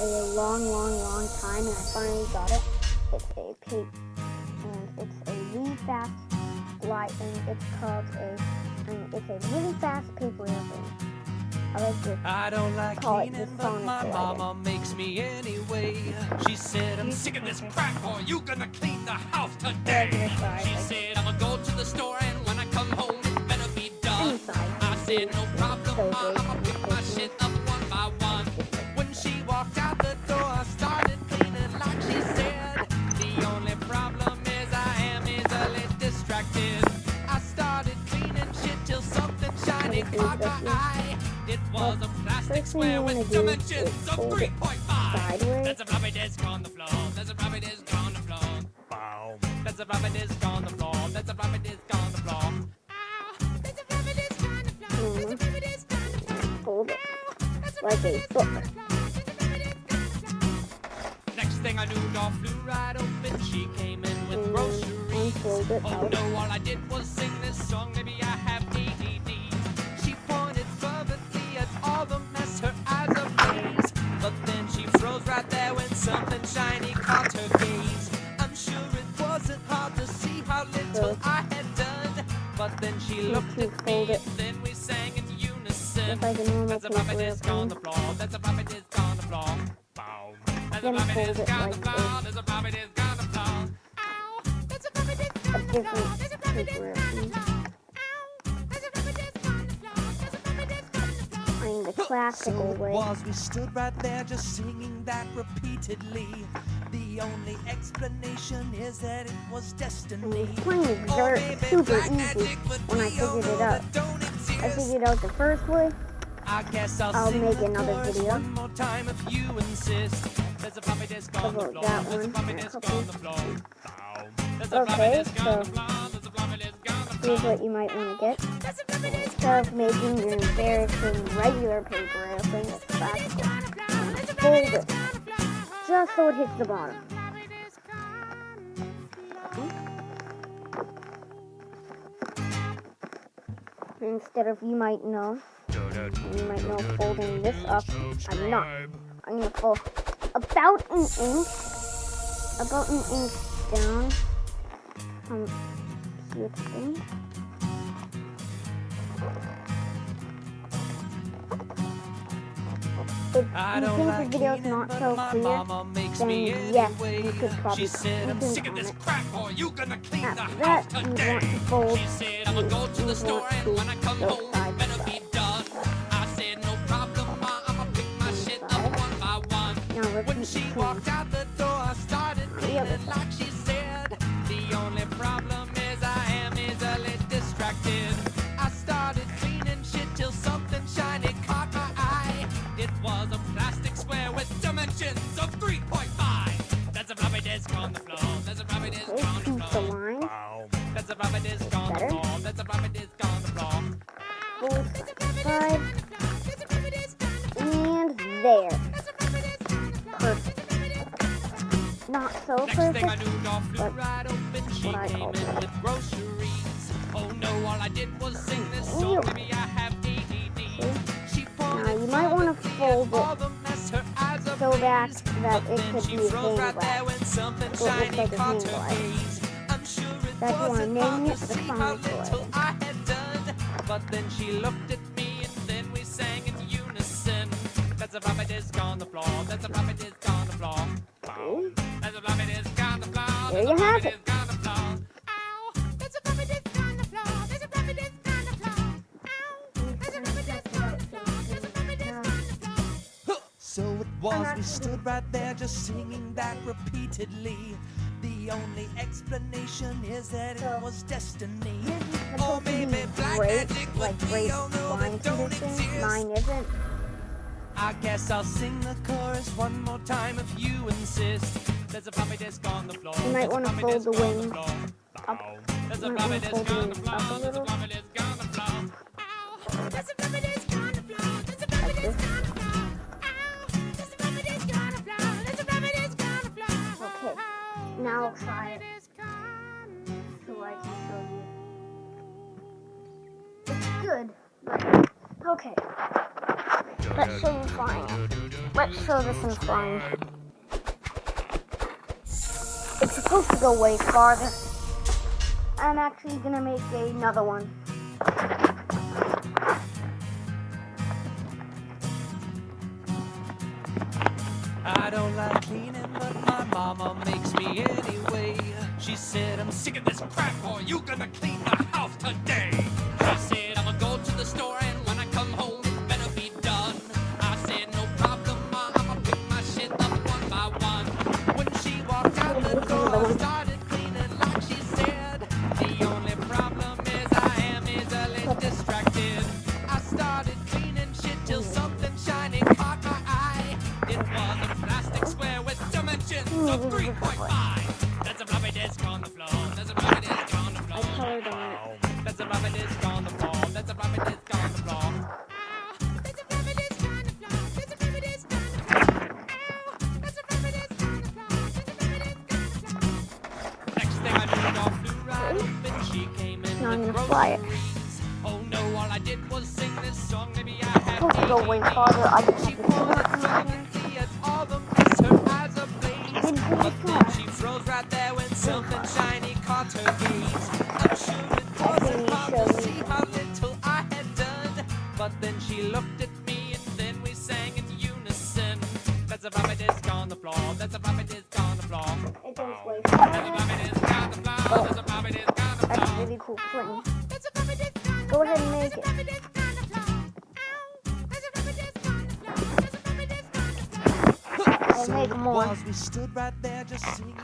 a long time, and I finally got it. It's a paper, and it's a really fast light, and it's called it's a really fast paper airplane. I don't like call it cleaning, the but Sonic my glider. mama makes me anyway. She said, I'm sick of this crap, boy, you gonna clean the house today. She said, I'ma go to the store, and when I come home, it better be done. I said, no problem, ma, I'ma pick my shit up one by one. When she walked out the door, I started cleaning like she said. The only problem is I am easily distracted. I started cleaning shit till something shiny caught my eye. It was a plastic square with dimensions of 3.5. There's a floppy disk on the floor. There's a floppy disk on the floor. Boom. There's a floppy disk on the floor. There's a floppy disk on the floor. Ow. There's a floppy disk on the floor. There's a floppy disk on the floor. Hold it like a book. Next thing I knew, door flew right open. She came in with groceries. Oh no, all I did was sing this song. Maybe I have ADD. She pointed fervently at all the mess, her eyes ablaze. But then she froze right there when something shiny caught her gaze. I'm sure it wasn't hard to see how little I had done. But then she looked at me, and then we sang in unison. There's a floppy disk on the floor. There's a floppy disk on the floor. There's a floppy disk on the floor. There's a floppy disk on the floor. Ow! There's a floppy disk on the floor. There's a floppy disk on the floor. Ow! There's a floppy disk on the floor. There's a floppy disk on the floor. I mean, the classical way. So it was, we stood right there just singing that repeatedly. The only explanation is that it was destiny. Playing is super easy when I figured it out. I figured out the first way. I guess I'll make another video one more time if you insist. There's a floppy disk on the floor. that There's a one. floppy disk on the floor. There's a Okay, floppy disk so on the floor. There's a floppy disk on the floor. here's what you might want to get. Instead of making your embarrassing regular paper airplane that's classical, fold it just so it hits the bottom. Instead of, you might know folding this up. I'm not. I'm gonna fold about an inch down from here to there. If you think the video's not so clear, then yes, you could probably She said, I'm sick of this crap, boy, you gonna clean the After house that, you today. want to fold. She said, I'ma go to the store, and when I come home, it better be done. I said, no problem, ma, I'ma pick my shit up one by one. When she walked out the door, I started cleaning like she said. The only problem is I am easily distracted. I started cleaning shit till something shiny caught my eye. It was a plastic square with dimensions of 3.5. There's a floppy disk on the floor. There's a floppy disk on the floor. There's a floppy disk on the floor. There's a floppy disk on the floor. 4, 5, and there. Perfect. Not so Next thing I perfect, knew, door flew but right open. She what I came call in it. with groceries. Oh no, all I did was sing this song. Maybe I have ADD. She Now you might want to fold it so back that it could be a hang glide. So it looks like a hang glide. That's why I'm naming it the Sonic glider. But then she looked at me, and then we sang in unison. There's a floppy disk on the floor. There's a floppy disk on the floor. There's a floppy disk on the floor. There you have it. On the floor. Ow! There's a floppy disk on the floor. There's a floppy disk on the floor. Ow! There's a floppy disk on the floor. There's a floppy disk on the floor. So it was, we stood right there just singing that repeatedly. The only explanation is that it was destiny. Or maybe black magic, but we all know that don't exist. Mine isn't. I guess I'll sing the chorus one more time if you insist. There's a floppy disk on the floor. You might want to fold the wings up. There's a You might floppy want to disk fold on the the wings up a floor. There's a little. floppy disk on the floor. Ow! There's a floppy disk on the floor. There's a floppy disk on the floor. Ow! There's a floppy disk on the floor. There's a floppy disk on the floor. Okay, now I'll try it so I can show you. It's good, but okay. But let's show you flying. Let's show this in flying. It's supposed to go way farther. I'm actually gonna make another one. I don't like cleaning, but my mama makes me anyway. She said, I'm sick of this crap, boy, you gonna clean the house today. She said, I'ma go to the store, and when I come home, it better be done. I said, no problem, ma, I'ma pick my shit up one by one. When she walked out the door, I started cleaning like she said. The only problem is I am easily distracted. I started cleaning shit till something shiny caught my eye. It was a plastic square with dimensions of 3.5. That's a floppy disk on the floor. That's a floppy disk on the floor. That's a floppy disk on the floor. That's a floppy disk on the floor. That's a floppy disk on the floor. That's a floppy disk on the floor. That's a floppy disk on the floor. That's a floppy disk on the floor. Next thing I knew, it all flew right up and she came in Now I'm with gonna fly it. groceries. Oh no, all I did was sing this song. Maybe I had Supposed to go way farther. I just she have to pulled show the it. plug and see as all the mess, her eyes ablaze. But then she froze right there when something shiny caught her gaze. I'm sure it wasn't hard to see how little I had done. But then she looked at me and then we sang in unison. That's a floppy disk on the floor. That's a floppy disk on the floor. It goes way That's a farther. floppy disk on the floor. That's a floppy disk on the That's a floor. really cool plane. That's a floppy disk on the Go ahead and floor. make That's a it. floppy disk on the floor. Ow. That's a floppy disk on the floor. That's a floppy disk on the floor. I'll make more. We stood right there just singing